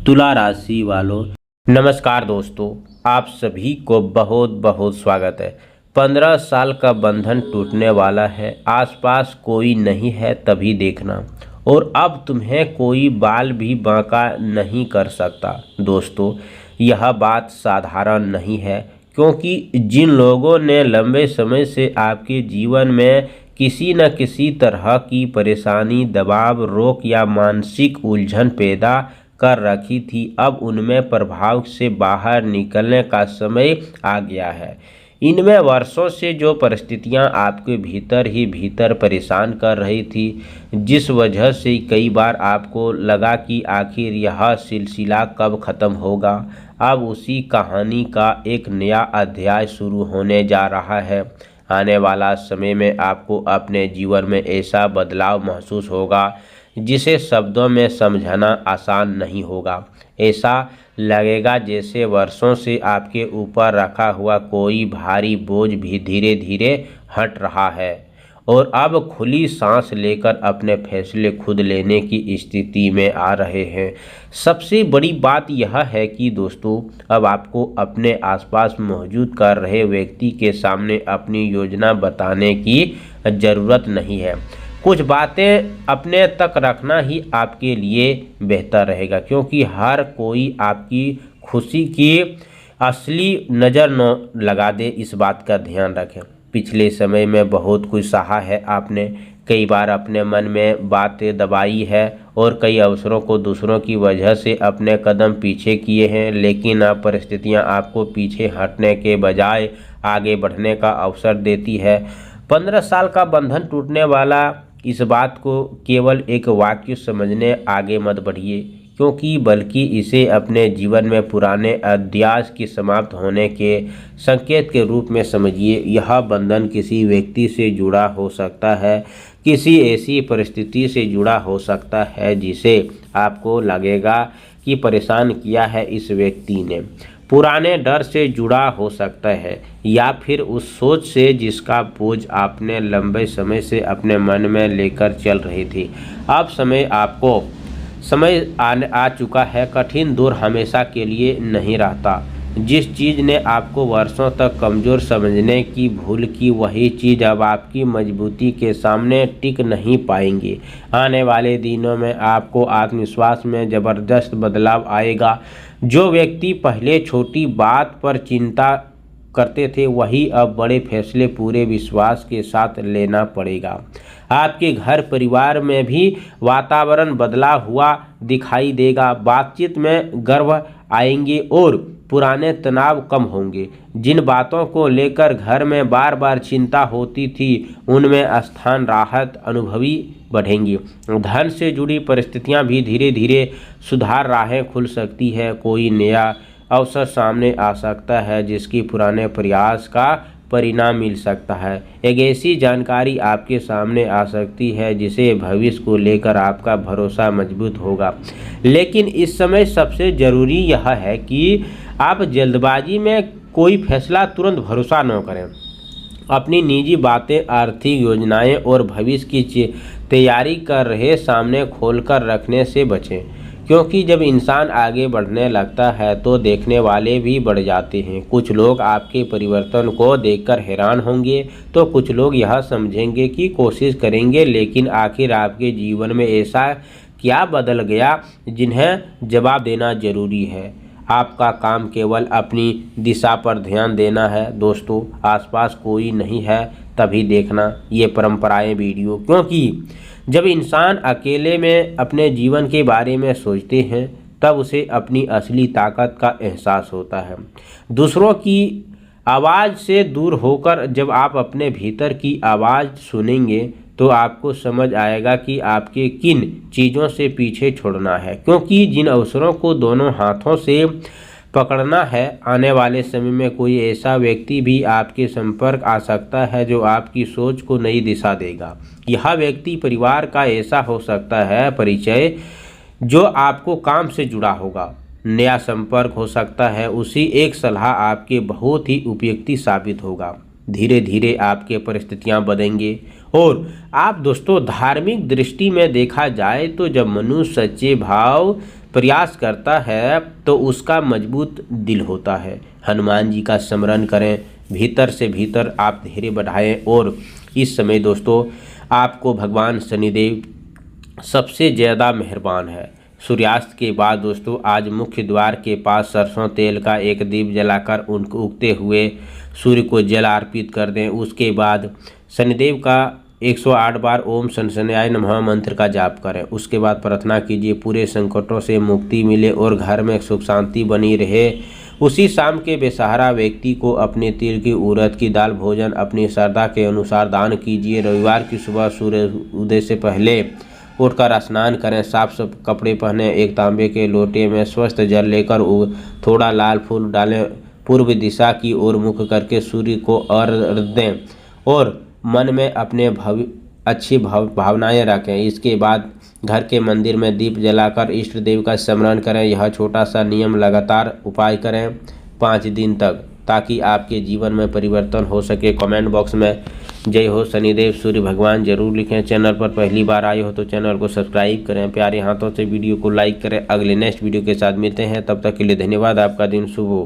तुला राशि वालों, नमस्कार दोस्तों। आप सभी को बहुत बहुत स्वागत है। 15 साल का बंधन टूटने वाला है। आसपास कोई नहीं है तभी देखना, और अब तुम्हें कोई बाल भी बांका नहीं कर सकता। दोस्तों, यह बात साधारण नहीं है, क्योंकि जिन लोगों ने लंबे समय से आपके जीवन में किसी न किसी तरह की परेशानी, दबाव, रोक या मानसिक उलझन पैदा कर रखी थी, अब उनमें प्रभाव से बाहर निकलने का समय आ गया है। इनमें वर्षों से जो परिस्थितियां आपके भीतर ही भीतर परेशान कर रही थी, जिस वजह से कई बार आपको लगा कि आखिर यह सिलसिला कब ख़त्म होगा, अब उसी कहानी का एक नया अध्याय शुरू होने जा रहा है। आने वाला समय में आपको अपने जीवन में ऐसा बदलाव महसूस होगा जिसे शब्दों में समझाना आसान नहीं होगा। ऐसा लगेगा जैसे वर्षों से आपके ऊपर रखा हुआ कोई भारी बोझ भी धीरे धीरे हट रहा है, और अब खुली सांस लेकर अपने फैसले खुद लेने की स्थिति में आ रहे हैं। सबसे बड़ी बात यह है कि दोस्तों, अब आपको अपने आसपास मौजूद कर रहे व्यक्ति के सामने अपनी योजना बताने की ज़रूरत नहीं है। कुछ बातें अपने तक रखना ही आपके लिए बेहतर रहेगा, क्योंकि हर कोई आपकी खुशी की असली नज़र न लगा दे, इस बात का ध्यान रखें। पिछले समय में बहुत कुछ सहा है आपने, कई बार अपने मन में बातें दबाई है और कई अवसरों को दूसरों की वजह से अपने कदम पीछे किए हैं, लेकिन अब परिस्थितियां आपको पीछे हटने के बजाय आगे बढ़ने का अवसर देती है। 15 साल का बंधन टूटने वाला, इस बात को केवल एक वाक्य समझने आगे मत बढ़िए, क्योंकि बल्कि इसे अपने जीवन में पुराने अध्याय के समाप्त होने के संकेत के रूप में समझिए। यह बंधन किसी व्यक्ति से जुड़ा हो सकता है, किसी ऐसी परिस्थिति से जुड़ा हो सकता है जिसे आपको लगेगा कि परेशान किया है इस व्यक्ति ने। पुराने डर से जुड़ा हो सकता है, या फिर उस सोच से जिसका बोझ आपने लंबे समय से अपने मन में लेकर चल रही थी। अब समय आ चुका है। कठिन दूर हमेशा के लिए नहीं रहता। जिस चीज़ ने आपको वर्षों तक कमज़ोर समझने की भूल की, वही चीज़ अब आपकी मजबूती के सामने टिक नहीं पाएंगी। आने वाले दिनों में आपको आत्मविश्वास में ज़बरदस्त बदलाव आएगा। जो व्यक्ति पहले छोटी बात पर चिंता करते थे, वही अब बड़े फैसले पूरे विश्वास के साथ लेना पड़ेगा। आपके घर परिवार में भी वातावरण बदला हुआ दिखाई देगा। बातचीत में गर्व आएंगे और पुराने तनाव कम होंगे। जिन बातों को लेकर घर में बार बार चिंता होती थी, उनमें स्थान, राहत अनुभवी बढ़ेंगी। धन से जुड़ी परिस्थितियां भी धीरे धीरे सुधार राहें खुल सकती है। कोई नया अवसर सामने आ सकता है जिसकी पुराने प्रयास का परिणाम मिल सकता है। एक ऐसी जानकारी आपके सामने आ सकती है जिसे भविष्य को लेकर आपका भरोसा मजबूत होगा। लेकिन इस समय सबसे ज़रूरी यह है कि आप जल्दबाजी में कोई फैसला तुरंत भरोसा न करें। अपनी निजी बातें, आर्थिक योजनाएं और भविष्य की तैयारी कर रहे सामने खोलकर रखने से बचें, क्योंकि जब इंसान आगे बढ़ने लगता है तो देखने वाले भी बढ़ जाते हैं। कुछ लोग आपके परिवर्तन को देखकर हैरान होंगे, तो कुछ लोग यह समझेंगे कि कोशिश करेंगे, लेकिन आखिर आपके जीवन में ऐसा क्या बदल गया जिन्हें जवाब देना जरूरी है। आपका काम केवल अपनी दिशा पर ध्यान देना है। दोस्तों, आसपास कोई नहीं है तभी देखना, ये परंपराएं वीडियो, क्योंकि जब इंसान अकेले में अपने जीवन के बारे में सोचते हैं, तब उसे अपनी असली ताकत का एहसास होता है। दूसरों की आवाज़ से दूर होकर जब आप अपने भीतर की आवाज़ सुनेंगे, तो आपको समझ आएगा कि आपके किन चीज़ों से पीछे छोड़ना है, क्योंकि जिन अवसरों को दोनों हाथों से पकड़ना है। आने वाले समय में कोई ऐसा व्यक्ति भी आपके संपर्क आ सकता है जो आपकी सोच को नई दिशा देगा। यह व्यक्ति परिवार का ऐसा हो सकता है परिचय जो आपको काम से जुड़ा होगा। नया संपर्क हो सकता है, उसी एक सलाह आपके बहुत ही उपयुक्ति साबित होगा। धीरे धीरे आपके परिस्थितियां बदलेंगे। और आप दोस्तों, धार्मिक दृष्टि में देखा जाए तो जब मनुष्य सच्चे भाव प्रयास करता है तो उसका मजबूत दिल होता है। हनुमान जी का स्मरण करें, भीतर से भीतर आप धैर्य बढ़ाएं। और इस समय दोस्तों आपको भगवान शनिदेव सबसे ज़्यादा मेहरबान है। सूर्यास्त के बाद दोस्तों आज मुख्य द्वार के पास सरसों तेल का एक दीप जलाकर उनको उगते हुए सूर्य को जल अर्पित कर दें। उसके बाद शनिदेव का 108 बार ओम शनशनाय नमः मंत्र का जाप करें। उसके बाद प्रार्थना कीजिए पूरे संकटों से मुक्ति मिले और घर में सुख शांति बनी रहे। उसी शाम के बेसहारा व्यक्ति को अपने तिल की उड़द की दाल भोजन अपनी श्रद्धा के अनुसार दान कीजिए। रविवार की सुबह सूर्य उदय से पहले उठकर स्नान करें, साफ कपड़े पहने, एक तांबे के लोटे में स्वस्थ जल लेकर थोड़ा लाल फूल डालें, पूर्व दिशा की ओर मुख करके सूर्य को अर्घ्य दें और मन में अपने अच्छी भावनाएं रखें। इसके बाद घर के मंदिर में दीप जलाकर इष्ट देव का स्मरण करें। यह छोटा सा नियम लगातार उपाय करें 5 दिन तक, ताकि आपके जीवन में परिवर्तन हो सके। कमेंट बॉक्स में जय हो शनिदेव सूर्य भगवान जरूर लिखें। चैनल पर पहली बार आए हो तो चैनल को सब्सक्राइब करें, प्यारे हाथों से वीडियो को लाइक करें। अगले नेक्स्ट वीडियो के साथ मिलते हैं, तब तक के लिए धन्यवाद। आपका दिन शुभ हो।